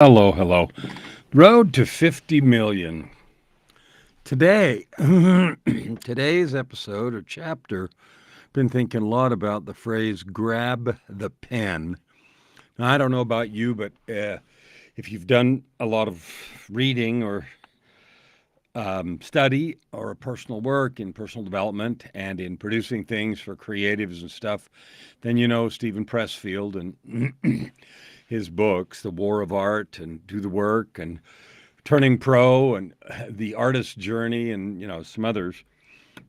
Hello, hello. Road to 50 million. Today, today's episode or chapter, been thinking a lot about the phrase grab the pen. Now, I don't know about you, but if you've done a lot of reading or study or personal work in personal development and in producing things for creatives and stuff, then you know Stephen Pressfield and his books, The War of Art and Do the Work and Turning Pro and The Artist's Journey and, some others.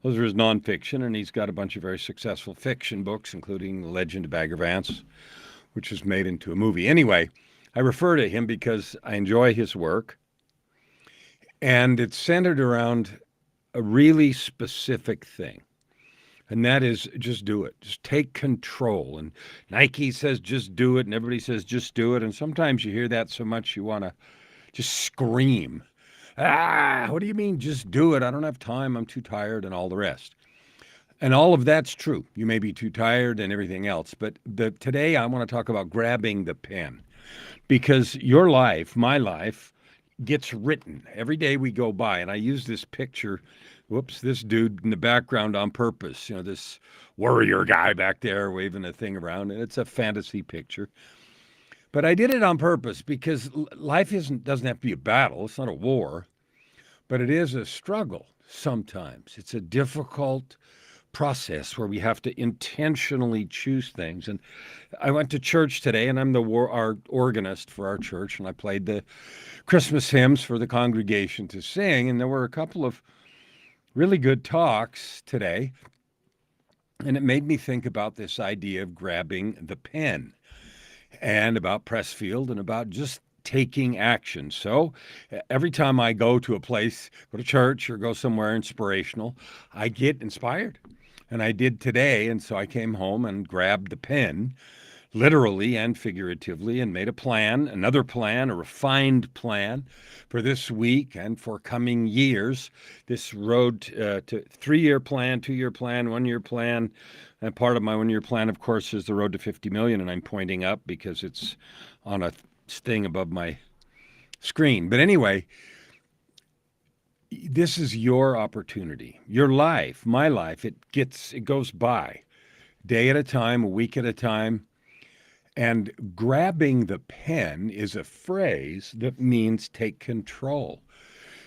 Those are his nonfiction, and he's got a bunch of very successful fiction books, including The Legend of Bagger Vance, which was made into a movie. Anyway, I refer to him because I enjoy his work, and it's centered around a really specific thing. And that is just do it. Just take control. And Nike says just do it, and everybody says just do it. And sometimes you hear that so much you want to just scream. What do you mean just do it? I don't have time. I'm too tired and all the rest. And all of that's true. You may be too tired and everything else. But today I want to talk about grabbing the pen because your life, my life, gets written every day we go by. And I use this picture, this dude in the background on purpose, this warrior guy back there waving a thing around. And it's a fantasy picture. But I did it on purpose because life doesn't have to be a battle. It's not a war, but it is a struggle sometimes. It's a difficult process where we have to intentionally choose things. And I went to church today, and I'm our organist for our church, and I played the Christmas hymns for the congregation to sing. And there were a couple of really good talks today, and it made me think about this idea of grabbing the pen and about Pressfield and about just taking action. So every time I go to a place, go to church or go somewhere inspirational, I get inspired. And I did today. And so I came home and grabbed the pen, literally and figuratively, and made a plan, another plan, a refined plan for this week and for coming years. This road to 3-year plan, 2-year plan, 1-year plan. And part of my 1-year plan, of course, is the road to 50 million. And I'm pointing up because it's on a thing above my screen. But anyway, this is your opportunity, your life, my life. It goes by day at a time, a week at a time. And grabbing the pen is a phrase that means take control.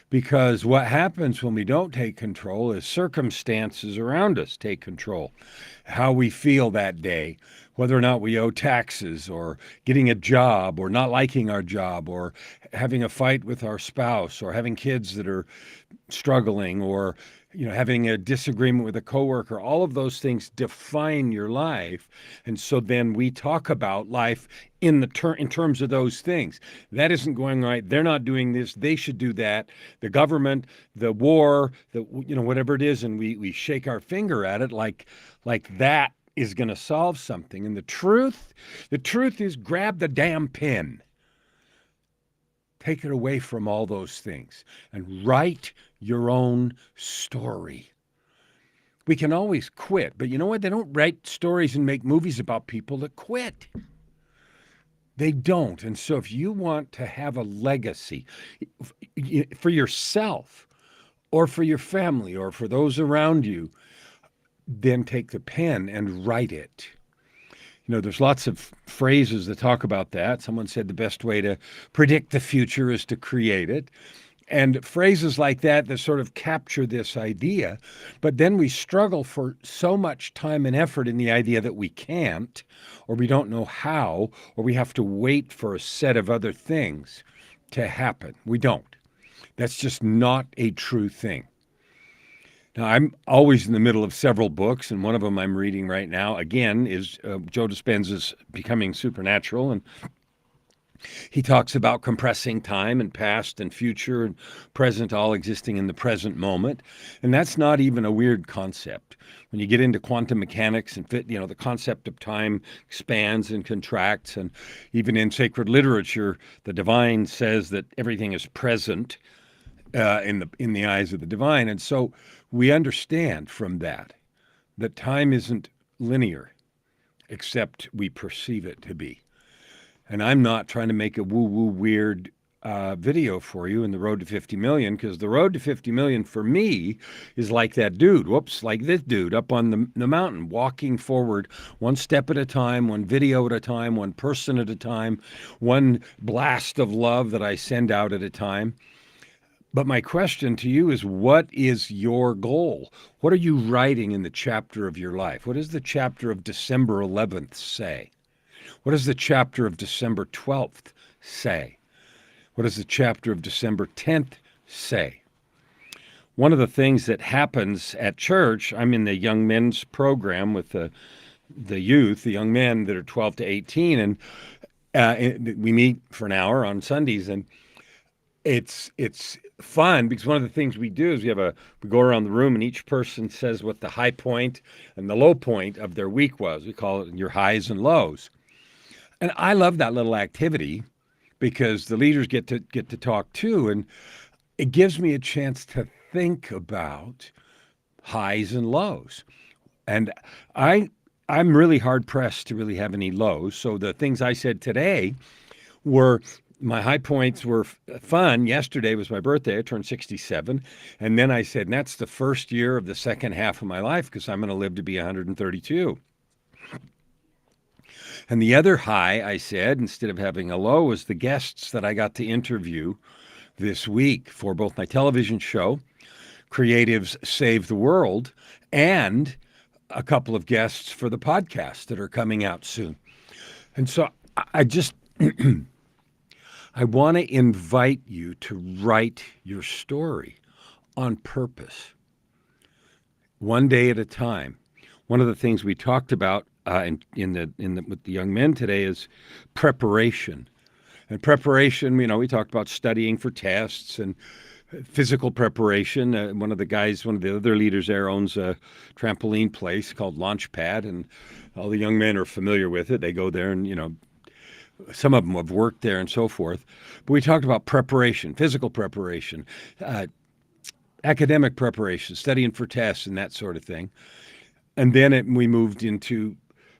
Because what happens when we don't take control is circumstances around us take control. How we feel that day, whether or not we owe taxes or getting a job or not liking our job or having a fight with our spouse or having kids that are struggling or having a disagreement with a coworker. All of those things define your life. And so then we talk about life in terms of those things. That isn't going right. They're not doing this. They should do that. The government, the war, whatever it is, and we shake our finger at it like that is going to solve something. And the truth is grab the damn pen. Take it away from all those things and write your own story. We can always quit, but you know what? They don't write stories and make movies about people that quit. They don't. And so if you want to have a legacy for yourself or for your family or for those around you, then take the pen and write it. There's lots of phrases that talk about that. Someone said the best way to predict the future is to create it. And phrases like that sort of capture this idea. But then we struggle for so much time and effort in the idea that we can't, or we don't know how, or we have to wait for a set of other things to happen. We don't. That's just not a true thing. Now, I'm always in the middle of several books, and one of them I'm reading right now, again, is Joe Dispenza's Becoming Supernatural, and he talks about compressing time and past and future and present all existing in the present moment, and that's not even a weird concept. When you get into quantum mechanics and the concept of time expands and contracts, and even in sacred literature, the divine says that everything is present in the eyes of the divine, and so we understand from that time isn't linear, except we perceive it to be. And I'm not trying to make a woo-woo weird video for you in the road to 50 million, because the road to 50 million for me is like that dude, like this dude up on the mountain, walking forward one step at a time, one video at a time, one person at a time, one blast of love that I send out at a time. But my question to you is, what is your goal? What are you writing in the chapter of your life? What does the chapter of December 11th say? What does the chapter of December 12th say? What does the chapter of December 10th say? One of the things that happens at church, I'm in the young men's program with the youth, the young men that are 12 to 18, and we meet for an hour on Sundays, and it's fun because one of the things we do is we go around the room and each person says what the high point and the low point of their week was. We call it your highs and lows. And I love that little activity because the leaders get to talk too, and it gives me a chance to think about highs and lows. And I'm really hard pressed to really have any lows. So the things I said today were, my high points were fun. Yesterday was my birthday. I turned 67. And then I said, and that's the first year of the second half of my life because I'm going to live to be 132. And the other high, I said, instead of having a low, was the guests that I got to interview this week for both my television show, Creatives Save the World, and a couple of guests for the podcast that are coming out soon. And so I just I want to invite you to write your story on purpose, one day at a time. One of the things we talked about with the young men today is preparation. And preparation, we talked about studying for tests and physical preparation. One of the other leaders there owns a trampoline place called Launchpad, and all the young men are familiar with it. They go there and, some of them have worked there and so forth. But we talked about preparation, physical preparation, academic preparation, studying for tests and that sort of thing. And then we moved into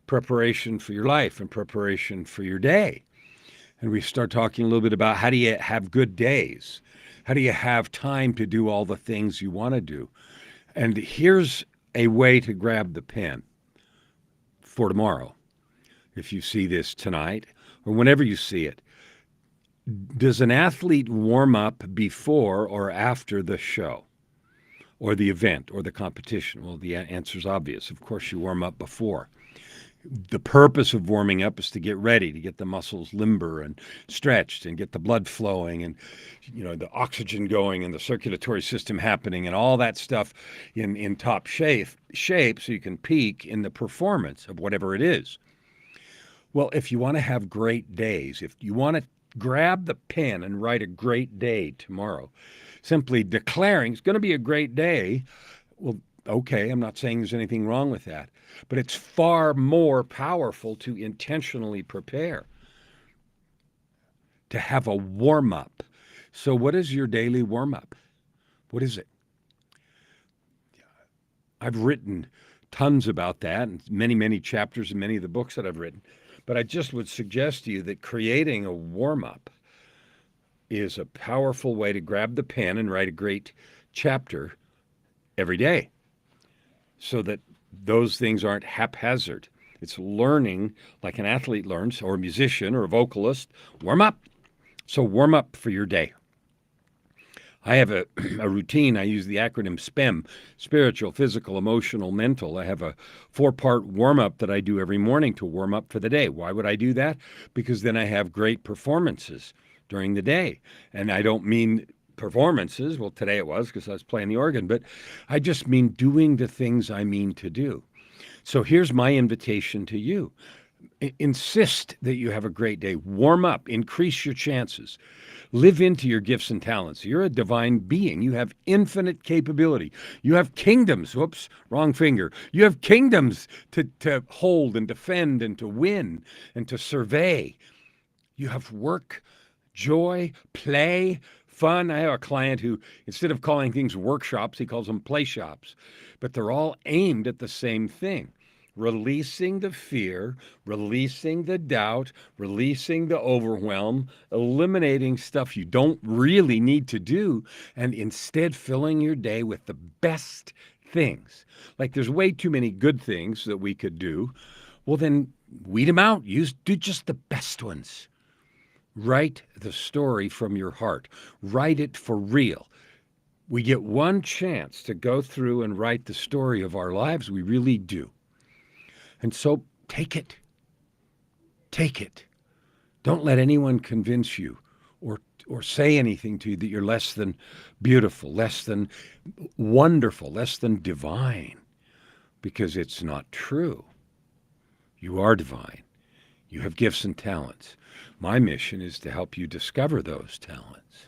preparation for your life and preparation for your day. And we start talking a little bit about how do you have good days? How do you have time to do all the things you want to do? And here's a way to grab the pen for tomorrow. If you see this tonight or whenever you see it, does an athlete warm up before or after the show or the event or the competition? Well, the answer is obvious. Of course, you warm up before. The purpose of warming up is to get ready, to get the muscles limber and stretched and get the blood flowing and, the oxygen going and the circulatory system happening and all that stuff in top shape so you can peak in the performance of whatever it is. Well, if you want to have great days, if you want to grab the pen and write a great day tomorrow, simply declaring it's going to be a great day, well, okay, I'm not saying there's anything wrong with that, but it's far more powerful to intentionally prepare, to have a warm-up. So what is your daily warm-up? What is it? I've written tons about that and many, many chapters in many of the books that I've written. But I just would suggest to you that creating a warm-up is a powerful way to grab the pen and write a great chapter every day so that those things aren't haphazard. It's learning like an athlete learns, or a musician or a vocalist. Warm up. So warm up for your day. I have a routine. I use the acronym SPEM, spiritual, physical, emotional, mental. I have a 4-part warm-up that I do every morning to warm up for the day. Why would I do that? Because then I have great performances during the day. And I don't mean performances. Well, today it was because I was playing the organ. But I just mean doing the things I mean to do. So here's my invitation to you. Insist that you have a great day. Warm up. Increase your chances. Live into your gifts and talents. You're a divine being. You have infinite capability. You have kingdoms. Whoops, wrong finger. You have kingdoms to hold and defend and to win and to survey. You have work, joy, play, fun. I have a client who, instead of calling things workshops, he calls them play shops. But they're all aimed at the same thing. Releasing the fear, releasing the doubt, releasing the overwhelm, eliminating stuff you don't really need to do, and instead filling your day with the best things. Like there's way too many good things that we could do. Well, then weed them out. Do just the best ones. Write the story from your heart. Write it for real. We get one chance to go through and write the story of our lives. We really do. And so take it. Take it. Don't let anyone convince you or say anything to you that you're less than beautiful, less than wonderful, less than divine, because it's not true. You are divine. You have gifts and talents. My mission is to help you discover those talents.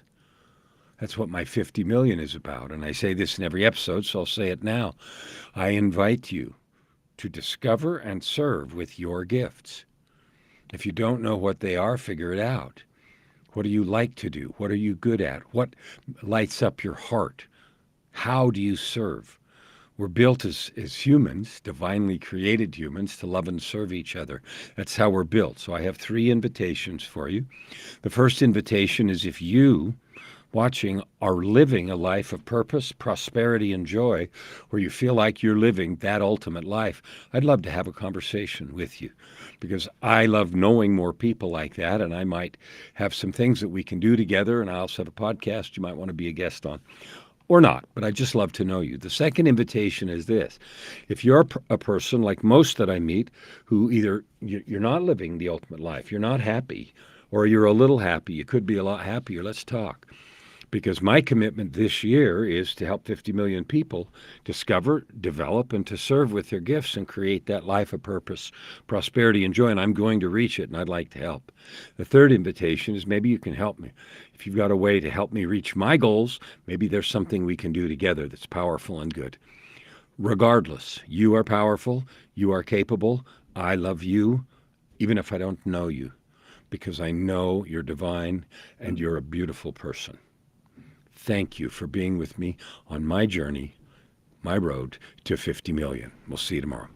That's what my 50 million is about. And I say this in every episode, so I'll say it now. I invite you to discover and serve with your gifts. If you don't know what they are, figure it out. What do you like to do? What are you good at? What lights up your heart? How do you serve? We're built as humans, divinely created humans, to love and serve each other. That's how we're built. So I have 3 invitations for you. The first invitation is if you watching are living a life of purpose, prosperity, and joy, where you feel like you're living that ultimate life, I'd love to have a conversation with you because I love knowing more people like that, and I might have some things that we can do together, and I also have a podcast you might want to be a guest on. Or not, but I just love to know you. The second invitation is this. If you're a person like most that I meet who either you're not living the ultimate life, you're not happy, or you're a little happy, you could be a lot happier, let's talk. Because my commitment this year is to help 50 million people discover, develop, and to serve with their gifts and create that life of purpose, prosperity, and joy. And I'm going to reach it, and I'd like to help. The third invitation is maybe you can help me. If you've got a way to help me reach my goals, maybe there's something we can do together that's powerful and good. Regardless, you are powerful, you are capable, I love you, even if I don't know you, because I know you're divine and you're a beautiful person. Thank you for being with me on my journey, my road to 50 million. We'll see you tomorrow.